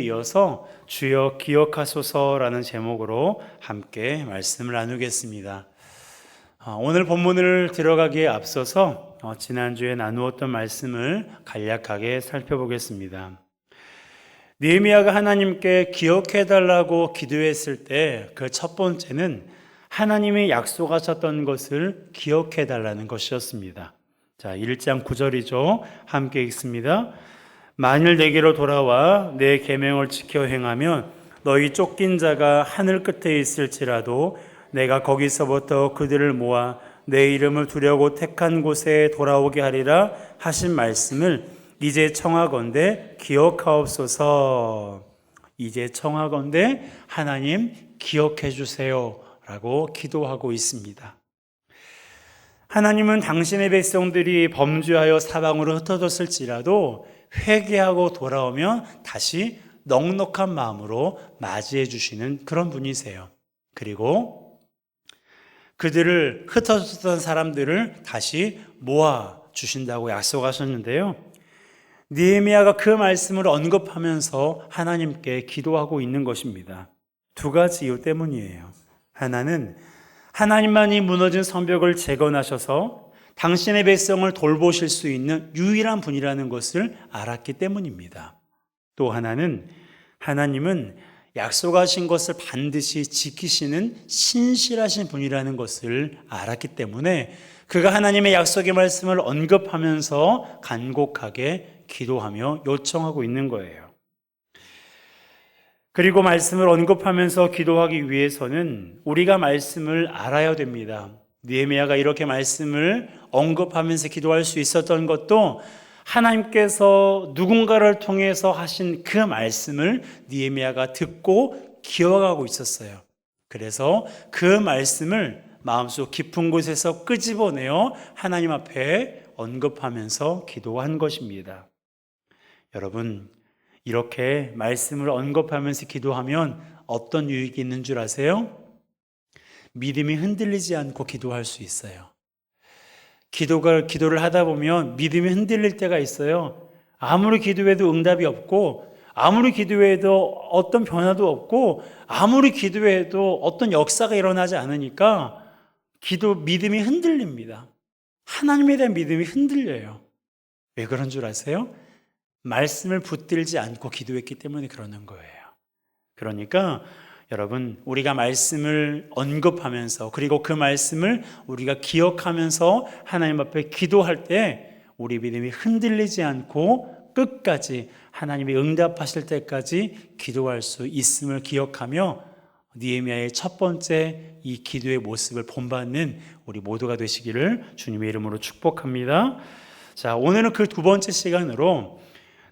이어서 주여 기억하소서라는 제목으로 함께 말씀을 나누겠습니다. 오늘 본문을 들어가기에 앞서서 지난주에 나누었던 말씀을 간략하게 살펴보겠습니다. 느헤미야가 하나님께 기억해달라고 기도했을 때 그 첫 번째는 하나님이 약속하셨던 것을 기억해달라는 것이었습니다. 자, 1장 9절이죠. 함께 읽습니다. 만일 내게로 돌아와 내 계명을 지켜 행하면 너희 쫓긴 자가 하늘 끝에 있을지라도 내가 거기서부터 그들을 모아 내 이름을 두려고 택한 곳에 돌아오게 하리라 하신 말씀을 이제 청하건대 기억하옵소서. 이제 청하건대 하나님 기억해 주세요 라고 기도하고 있습니다. 하나님은 당신의 백성들이 범죄하여 사방으로 흩어졌을지라도 회개하고 돌아오면 다시 넉넉한 마음으로 맞이해 주시는 그런 분이세요. 그리고 그들을 흩어졌던 사람들을 다시 모아 주신다고 약속하셨는데요. 느헤미야가 그 말씀을 언급하면서 하나님께 기도하고 있는 것입니다. 두 가지 이유 때문이에요. 하나는 하나님만이 무너진 성벽을 재건하셔서 당신의 백성을 돌보실 수 있는 유일한 분이라는 것을 알았기 때문입니다. 또 하나는 하나님은 약속하신 것을 반드시 지키시는 신실하신 분이라는 것을 알았기 때문에 그가 하나님의 약속의 말씀을 언급하면서 간곡하게 기도하며 요청하고 있는 거예요. 그리고 말씀을 언급하면서 기도하기 위해서는 우리가 말씀을 알아야 됩니다. 느헤미야가 이렇게 말씀을 언급하면서 기도할 수 있었던 것도 하나님께서 누군가를 통해서 하신 그 말씀을 느헤미야가 듣고 기억하고 있었어요. 그래서 그 말씀을 마음속 깊은 곳에서 끄집어내어 하나님 앞에 언급하면서 기도한 것입니다. 여러분, 이렇게 말씀을 언급하면서 기도하면 어떤 유익이 있는 줄 아세요? 믿음이 흔들리지 않고 기도할 수 있어요. 기도를 하다 보면 믿음이 흔들릴 때가 있어요. 아무리 기도해도 응답이 없고, 아무리 기도해도 어떤 변화도 없고, 아무리 기도해도 어떤 역사가 일어나지 않으니까 믿음이 흔들립니다. 하나님에 대한 믿음이 흔들려요. 왜 그런 줄 아세요? 말씀을 붙들지 않고 기도했기 때문에 그러는 거예요. 그러니까 여러분, 우리가 말씀을 언급하면서 그리고 그 말씀을 우리가 기억하면서 하나님 앞에 기도할 때 우리 믿음이 흔들리지 않고 끝까지 하나님이 응답하실 때까지 기도할 수 있음을 기억하며 느헤미야의 첫 번째 이 기도의 모습을 본받는 우리 모두가 되시기를 주님의 이름으로 축복합니다. 자, 오늘은 그 두 번째 시간으로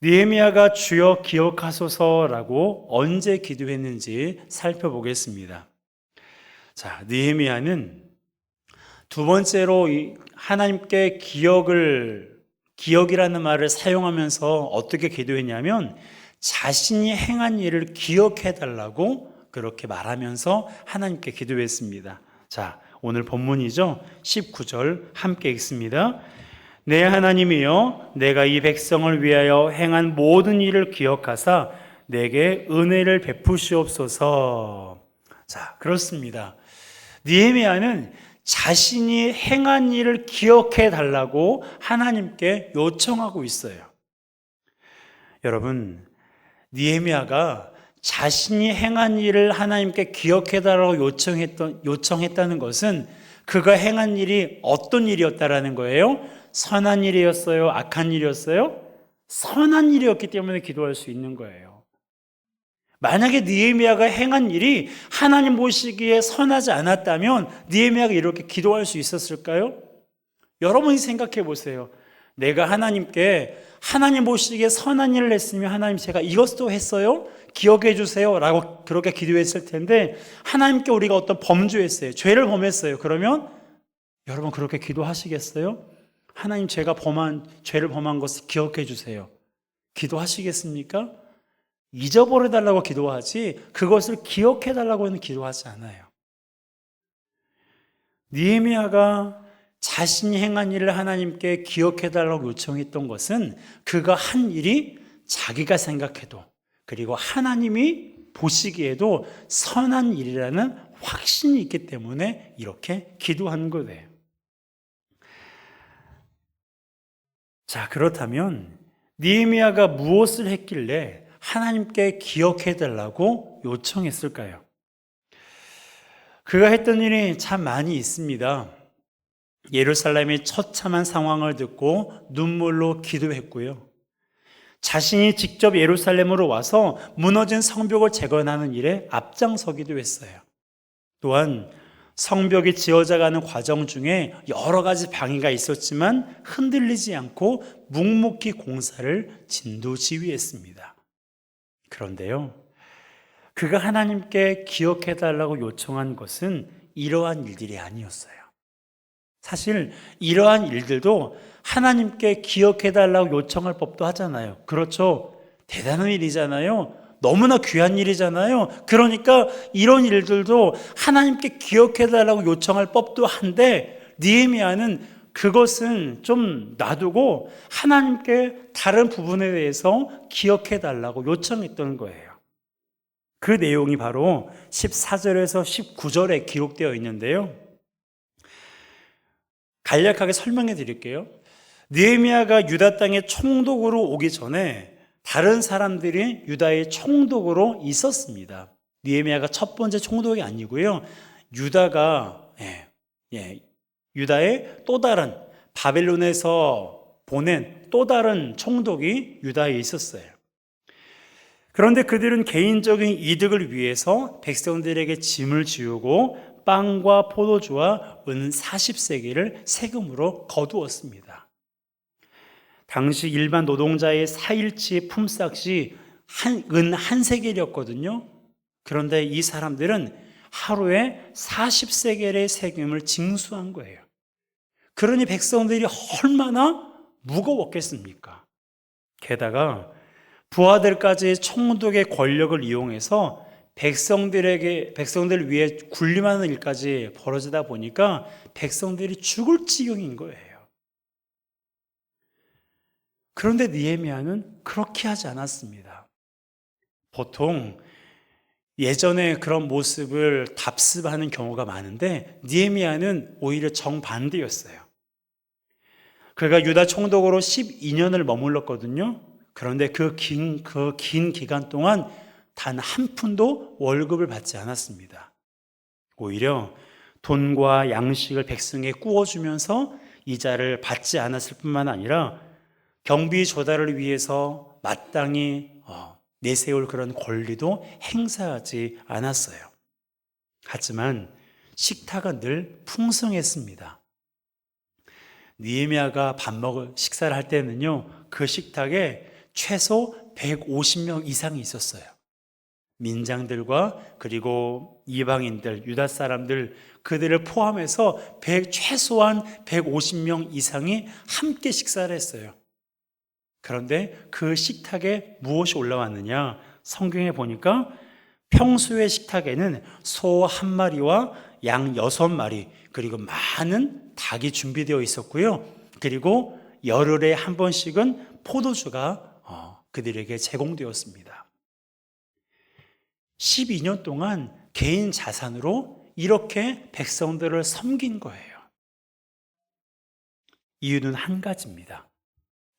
느헤미야가 주여 기억하소서라고 언제 기도했는지 살펴보겠습니다. 자, 느헤미야는 두 번째로 하나님께 기억이라는 말을 사용하면서 어떻게 기도했냐면 자신이 행한 일을 기억해달라고 그렇게 말하면서 하나님께 기도했습니다. 자, 오늘 본문이죠. 19절 함께 읽습니다. 내 하나님이여, 내가 이 백성을 위하여 행한 모든 일을 기억하사 내게 은혜를 베푸시옵소서. 자, 그렇습니다. 느헤미야는 자신이 행한 일을 기억해 달라고 하나님께 요청하고 있어요. 여러분, 느헤미야가 자신이 행한 일을 하나님께 기억해 달라고 요청했다는 것은 그가 행한 일이 어떤 일이었다라는 거예요? 선한 일이었어요? 악한 일이었어요? 선한 일이었기 때문에 기도할 수 있는 거예요. 만약에 느헤미야가 행한 일이 하나님 보시기에 선하지 않았다면 느헤미야가 이렇게 기도할 수 있었을까요? 여러분이 생각해 보세요. 내가 하나님께 하나님 보시기에 선한 일을 했으면 하나님 제가 이것도 했어요? 기억해 주세요 라고 그렇게 기도했을 텐데 하나님께 우리가 어떤 범죄했어요. 죄를 범했어요. 그러면 여러분 그렇게 기도하시겠어요? 하나님 제가 죄를 범한 것을 기억해 주세요. 기도하시겠습니까? 잊어버려 달라고 기도하지 그것을 기억해 달라고는 기도하지 않아요. 느헤미야가 자신이 행한 일을 하나님께 기억해 달라고 요청했던 것은 그가 한 일이 자기가 생각해도 그리고 하나님이 보시기에도 선한 일이라는 확신이 있기 때문에 이렇게 기도한 거예요. 자, 그렇다면 느헤미야가 무엇을 했길래 하나님께 기억해 달라고 요청했을까요? 그가 했던 일이 참 많이 있습니다. 예루살렘의 처참한 상황을 듣고 눈물로 기도했고요. 자신이 직접 예루살렘으로 와서 무너진 성벽을 재건하는 일에 앞장서기도 했어요. 또한 성벽이 지어져가는 과정 중에 여러 가지 방해가 있었지만 흔들리지 않고 묵묵히 공사를 진두지휘했습니다. 그런데요, 그가 하나님께 기억해달라고 요청한 것은 이러한 일들이 아니었어요. 사실 이러한 일들도 하나님께 기억해달라고 요청할 법도 하잖아요. 그렇죠? 대단한 일이잖아요. 너무나 귀한 일이잖아요. 그러니까 이런 일들도 하나님께 기억해달라고 요청할 법도 한데 느헤미야는 그것은 좀 놔두고 하나님께 다른 부분에 대해서 기억해달라고 요청했던 거예요. 그 내용이 바로 14절에서 19절에 기록되어 있는데요. 간략하게 설명해 드릴게요. 느헤미야가 유다 땅에 총독으로 오기 전에 다른 사람들이 유다의 총독으로 있었습니다. 느헤미야가 첫 번째 총독이 아니고요. 유다가 유다의 또 다른 바벨론에서 보낸 또 다른 총독이 유다에 있었어요. 그런데 그들은 개인적인 이득을 위해서 백성들에게 짐을 지우고 빵과 포도주와 은 40세겔을 세금으로 거두었습니다. 당시 일반 노동자의 4일치 품삯이 은 한 세겔이었거든요. 그런데 이 사람들은 하루에 40세겔의 세금을 징수한 거예요. 그러니 백성들이 얼마나 무거웠겠습니까? 게다가 부하들까지 총독의 권력을 이용해서 백성들을 위해 군림하는 일까지 벌어지다 보니까 백성들이 죽을 지경인 거예요. 그런데 느헤미야는 그렇게 하지 않았습니다. 보통 예전에 그런 모습을 답습하는 경우가 많은데 느헤미야는 오히려 정반대였어요. 그가 유다 총독으로 12년을 머물렀거든요. 그런데 그 긴 기간 동안 단 한 푼도 월급을 받지 않았습니다. 오히려 돈과 양식을 백성에 꾸어주면서 이자를 받지 않았을 뿐만 아니라 경비 조달을 위해서 마땅히 내세울 그런 권리도 행사하지 않았어요. 하지만 식탁은 늘 풍성했습니다. 느헤미야가 식사를 할 때는요, 그 식탁에 최소 150명 이상이 있었어요. 민장들과 그리고 이방인들, 유다 사람들, 그들을 포함해서 최소한 150명 이상이 함께 식사를 했어요. 그런데 그 식탁에 무엇이 올라왔느냐? 성경에 보니까 평소의 식탁에는 소 1마리와 양 6마리, 그리고 많은 닭이 준비되어 있었고요. 그리고 열흘에 한 번씩은 포도주가 그들에게 제공되었습니다. 12년 동안 개인 자산으로 이렇게 백성들을 섬긴 거예요. 이유는 한 가지입니다.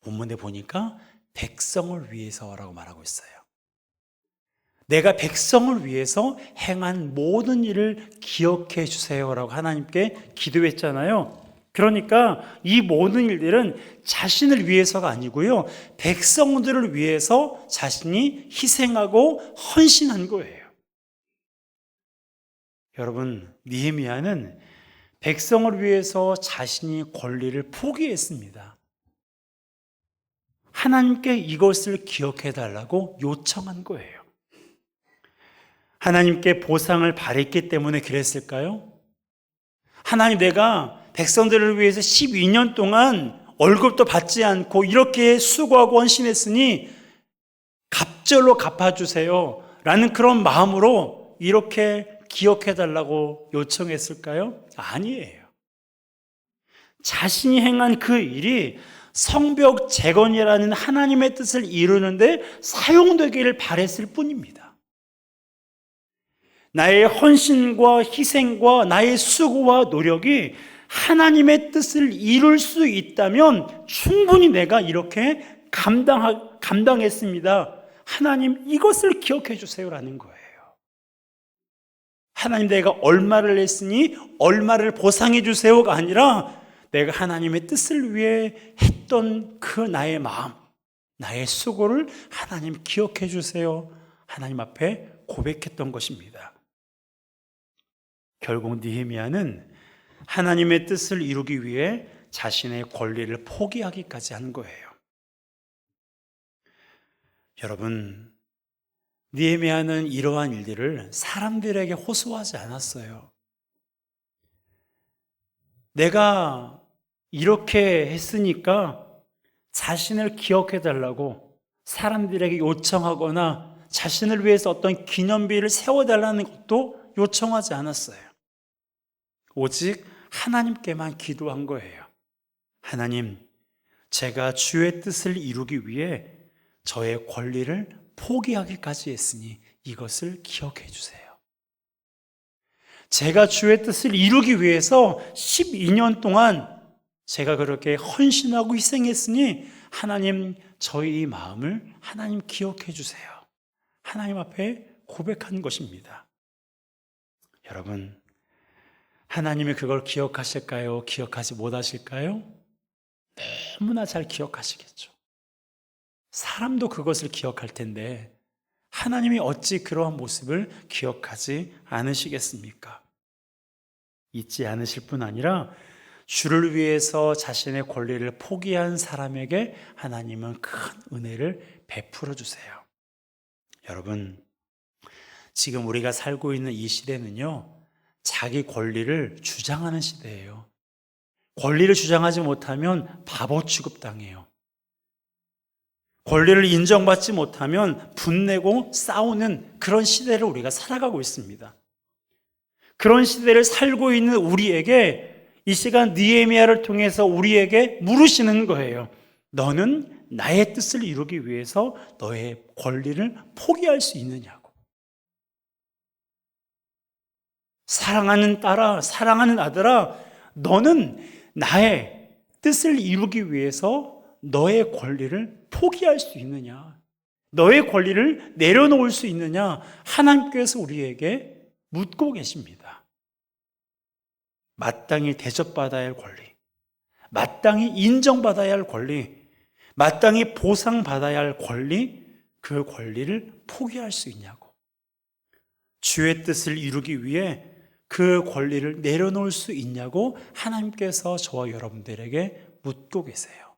본문에 보니까 백성을 위해서라고 말하고 있어요. 내가 백성을 위해서 행한 모든 일을 기억해 주세요라고 하나님께 기도했잖아요. 그러니까 이 모든 일들은 자신을 위해서가 아니고요, 백성들을 위해서 자신이 희생하고 헌신한 거예요. 여러분, 느헤미야는 백성을 위해서 자신이 권리를 포기했습니다. 하나님께 이것을 기억해 달라고 요청한 거예요. 하나님께 보상을 바랬기 때문에 그랬을까요? 하나님, 내가 백성들을 위해서 12년 동안 월급도 받지 않고 이렇게 수고하고 헌신했으니 갑절로 갚아주세요 라는 그런 마음으로 이렇게 기억해달라고 요청했을까요? 아니에요. 자신이 행한 그 일이 성벽 재건이라는 하나님의 뜻을 이루는데 사용되기를 바랬을 뿐입니다. 나의 헌신과 희생과 나의 수고와 노력이 하나님의 뜻을 이룰 수 있다면 충분히 내가 이렇게 감당했습니다. 하나님 이것을 기억해 주세요라는 거예요. 하나님 내가 얼마를 했으니 얼마를 보상해 주세요가 아니라 내가 하나님의 뜻을 위해 했던 그 나의 마음, 나의 수고를 하나님 기억해 주세요. 하나님 앞에 고백했던 것입니다. 결국 느헤미야는 하나님의 뜻을 이루기 위해 자신의 권리를 포기하기까지 한 거예요. 여러분, 느헤미야는 이러한 일들을 사람들에게 호소하지 않았어요. 내가 이렇게 했으니까 자신을 기억해 달라고 사람들에게 요청하거나 자신을 위해서 어떤 기념비를 세워달라는 것도 요청하지 않았어요. 오직 하나님께만 기도한 거예요. 하나님, 제가 주의 뜻을 이루기 위해 저의 권리를 포기하기까지 했으니 이것을 기억해 주세요. 제가 주의 뜻을 이루기 위해서 12년 동안 제가 그렇게 헌신하고 희생했으니 하나님 저희 마음을 하나님 기억해 주세요. 하나님 앞에 고백한 것입니다. 여러분, 하나님이 그걸 기억하실까요? 기억하지 못하실까요? 너무나 잘 기억하시겠죠. 사람도 그것을 기억할 텐데 하나님이 어찌 그러한 모습을 기억하지 않으시겠습니까? 잊지 않으실 뿐 아니라 주를 위해서 자신의 권리를 포기한 사람에게 하나님은 큰 은혜를 베풀어 주세요. 여러분, 지금 우리가 살고 있는 이 시대는요, 자기 권리를 주장하는 시대예요. 권리를 주장하지 못하면 바보 취급당해요. 권리를 인정받지 못하면 분내고 싸우는 그런 시대를 우리가 살아가고 있습니다. 그런 시대를 살고 있는 우리에게 이 시간 느헤미야를 통해서 우리에게 물으시는 거예요. 너는 나의 뜻을 이루기 위해서 너의 권리를 포기할 수 있느냐고. 사랑하는 딸아, 사랑하는 아들아, 너는 나의 뜻을 이루기 위해서 너의 권리를 포기할 수 있느냐? 너의 권리를 내려놓을 수 있느냐? 하나님께서 우리에게 묻고 계십니다. 마땅히 대접받아야 할 권리, 마땅히 인정받아야 할 권리, 마땅히 보상받아야 할 권리, 그 권리를 포기할 수 있냐고. 주의 뜻을 이루기 위해 그 권리를 내려놓을 수 있냐고 하나님께서 저와 여러분들에게 묻고 계세요.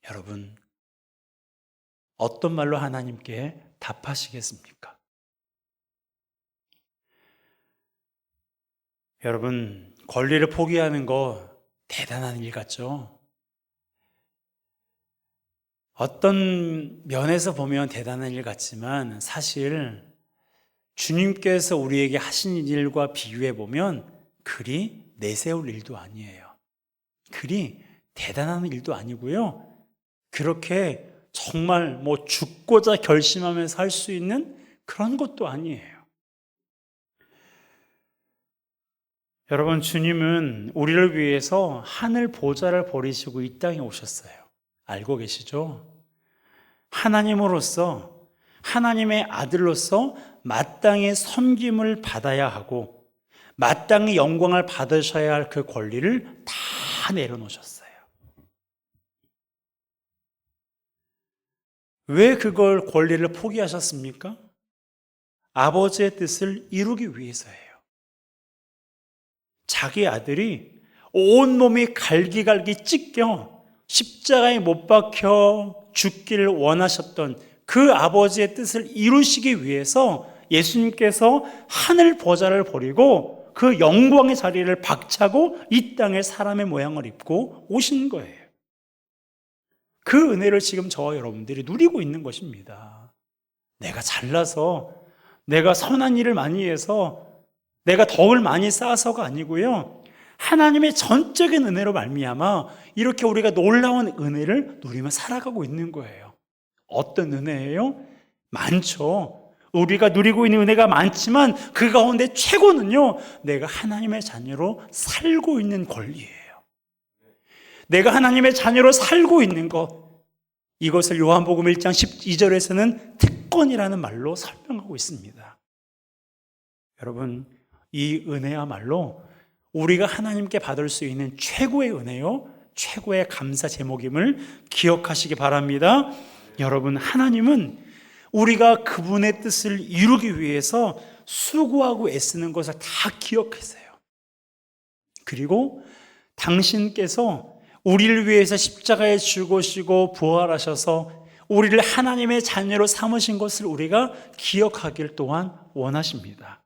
여러분, 어떤 말로 하나님께 답하시겠습니까? 여러분, 권리를 포기하는 거 대단한 일 같죠? 어떤 면에서 보면 대단한 일 같지만 사실 주님께서 우리에게 하신 일과 비교해 보면 그리 내세울 일도 아니에요. 그리 대단한 일도 아니고요. 그렇게 정말 죽고자 결심하면서 할 수 있는 그런 것도 아니에요. 여러분, 주님은 우리를 위해서 하늘 보좌를 버리시고 이 땅에 오셨어요. 알고 계시죠? 하나님으로서, 하나님의 아들로서 마땅히 섬김을 받아야 하고 마땅히 영광을 받으셔야 할 그 권리를 다 내려놓으셨어요. 왜 그걸 권리를 포기하셨습니까? 아버지의 뜻을 이루기 위해서예요. 자기 아들이 온몸이 갈기갈기 찢겨 십자가에 못 박혀 죽기를 원하셨던 그 아버지의 뜻을 이루시기 위해서 예수님께서 하늘 보좌를 버리고 그 영광의 자리를 박차고 이 땅에 사람의 모양을 입고 오신 거예요. 그 은혜를 지금 저와 여러분들이 누리고 있는 것입니다. 내가 잘나서, 내가 선한 일을 많이 해서, 내가 덕을 많이 쌓아서가 아니고요. 하나님의 전적인 은혜로 말미암아 이렇게 우리가 놀라운 은혜를 누리며 살아가고 있는 거예요. 어떤 은혜예요? 많죠. 우리가 누리고 있는 은혜가 많지만 그 가운데 최고는요, 내가 하나님의 자녀로 살고 있는 권리예요. 내가 하나님의 자녀로 살고 있는 것, 이것을 요한복음 1장 12절에서는 특권이라는 말로 설명하고 있습니다. 여러분, 이 은혜야말로 우리가 하나님께 받을 수 있는 최고의 은혜요, 최고의 감사 제목임을 기억하시기 바랍니다. 여러분, 하나님은 우리가 그분의 뜻을 이루기 위해서 수고하고 애쓰는 것을 다 기억하세요. 그리고 당신께서 우리를 위해서 십자가에 죽으시고 부활하셔서 우리를 하나님의 자녀로 삼으신 것을 우리가 기억하길 또한 원하십니다.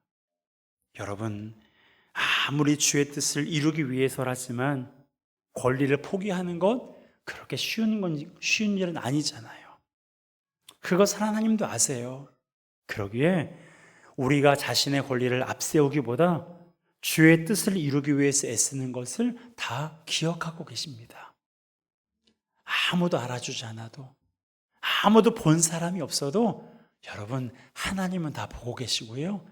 여러분, 아무리 주의 뜻을 이루기 위해서라지만 권리를 포기하는 것 그렇게 쉬운 일은 아니잖아요. 그것을 하나님도 아세요. 그러기에 우리가 자신의 권리를 앞세우기보다 주의 뜻을 이루기 위해서 애쓰는 것을 다 기억하고 계십니다. 아무도 알아주지 않아도, 아무도 본 사람이 없어도 여러분, 하나님은 다 보고 계시고요,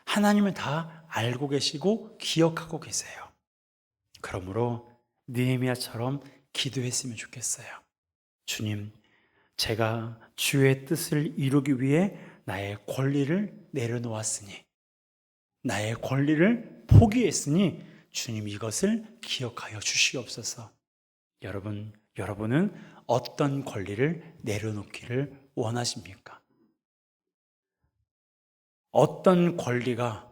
하나님은 다 알고 계시고 기억하고 계세요. 그러므로 느헤미야처럼 기도했으면 좋겠어요. 주님, 제가 주의 뜻을 이루기 위해 나의 권리를 내려놓았으니, 나의 권리를 포기했으니 주님 이것을 기억하여 주시옵소서. 여러분은 어떤 권리를 내려놓기를 원하십니까? 어떤 권리가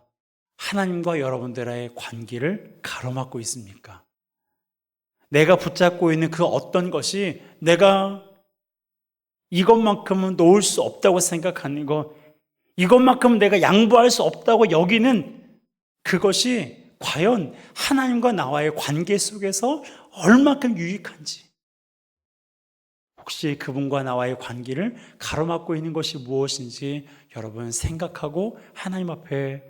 하나님과 여러분들의 관계를 가로막고 있습니까? 내가 붙잡고 있는 그 어떤 것이 내가 이것만큼은 놓을 수 없다고 생각하는 것, 이것만큼은 내가 양보할 수 없다고 여기는 그것이 과연 하나님과 나와의 관계 속에서 얼마큼 유익한지, 혹시 그분과 나와의 관계를 가로막고 있는 것이 무엇인지 여러분 생각하고 하나님 앞에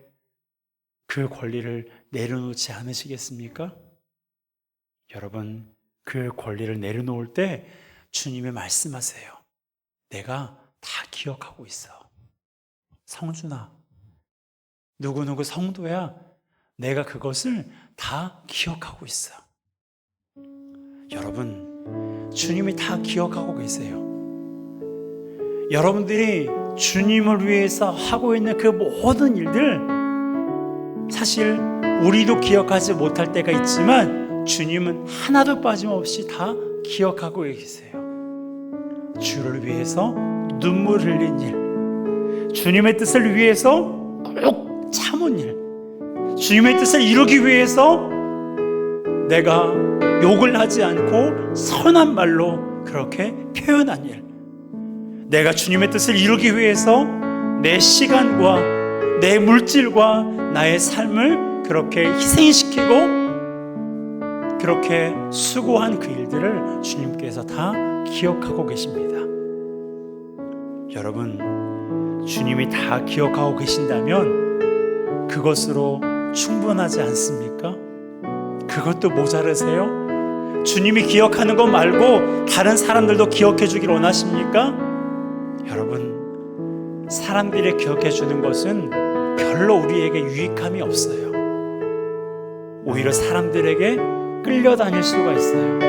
그 권리를 내려놓지 않으시겠습니까? 여러분, 그 권리를 내려놓을 때 주님이 말씀하세요. 내가 다 기억하고 있어. 성준아, 누구누구 성도야, 내가 그것을 다 기억하고 있어. 여러분, 주님이 다 기억하고 계세요. 여러분들이 주님을 위해서 하고 있는 그 모든 일들, 사실 우리도 기억하지 못할 때가 있지만 주님은 하나도 빠짐없이 다 기억하고 계세요. 주를 위해서 눈물 흘린 일, 주님의 뜻을 위해서 꼭 참은 일, 주님의 뜻을 이루기 위해서 내가 욕을 하지 않고 선한 말로 그렇게 표현한 일, 내가 주님의 뜻을 이루기 위해서 내 시간과 내 물질과 나의 삶을 그렇게 희생시키고 그렇게 수고한 그 일들을 주님께서 다 기억하고 계십니다. 여러분, 주님이 다 기억하고 계신다면 그것으로 충분하지 않습니까? 그것도 모자르세요? 주님이 기억하는 것 말고 다른 사람들도 기억해 주길 원하십니까? 여러분, 사람들이 기억해 주는 것은 별로 우리에게 유익함이 없어요. 오히려 사람들에게 끌려다닐 수가 있어요.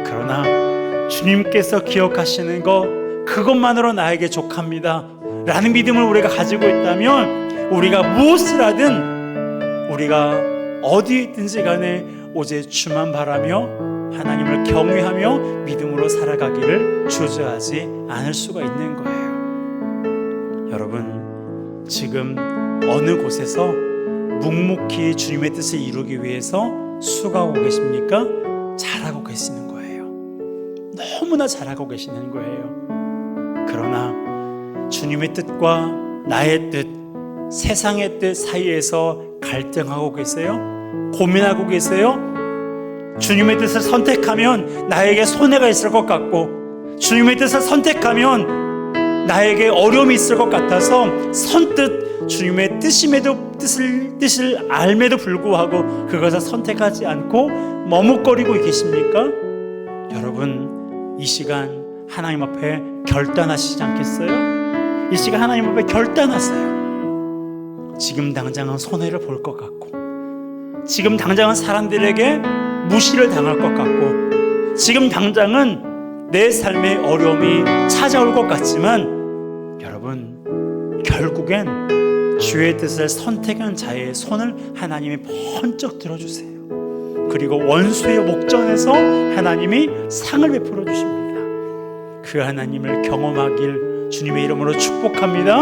그러나 주님께서 기억하시는 것, 그것만으로 나에게 족합니다 라는 믿음을 우리가 가지고 있다면 우리가 무엇을 하든, 우리가 어디에 있든지 간에 오직 주만 바라며 하나님을 경외하며 믿음으로 살아가기를 주저하지 않을 수가 있는 거예요. 여러분, 지금 어느 곳에서 묵묵히 주님의 뜻을 이루기 위해서 수고하고 계십니까? 잘하고 계시는 거예요. 너무나 잘하고 계시는 거예요. 그러나 주님의 뜻과 나의 뜻, 세상의 뜻 사이에서 갈등하고 계세요? 고민하고 계세요? 주님의 뜻을 선택하면 나에게 손해가 있을 것 같고, 주님의 뜻을 선택하면 나에게 어려움이 있을 것 같아서 선뜻 주님의 뜻을 알매도 불구하고 그것을 선택하지 않고 머뭇거리고 계십니까? 여러분, 이 시간 하나님 앞에 결단하시지 않겠어요? 이 시간 하나님 앞에 결단하세요. 지금 당장은 손해를 볼 것 같고, 지금 당장은 사람들에게 무시를 당할 것 같고, 지금 당장은 내 삶의 어려움이 찾아올 것 같지만, 여러분, 결국엔 주의 뜻을 선택한 자의 손을 하나님이 번쩍 들어주세요. 그리고 원수의 목전에서 하나님이 상을 베풀어 주십니다. 그 하나님을 경험하길 주님의 이름으로 축복합니다.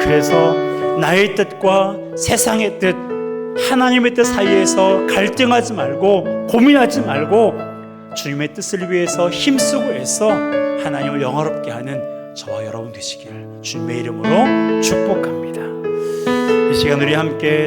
그래서 나의 뜻과 세상의 뜻, 하나님의 뜻 사이에서 갈등하지 말고 고민하지 말고 주님의 뜻을 위해서 힘쓰고 애써 하나님을 영화롭게 하는 저와 여러분 되시길 주님의 이름으로 축복합니다. 이 시간 우리 함께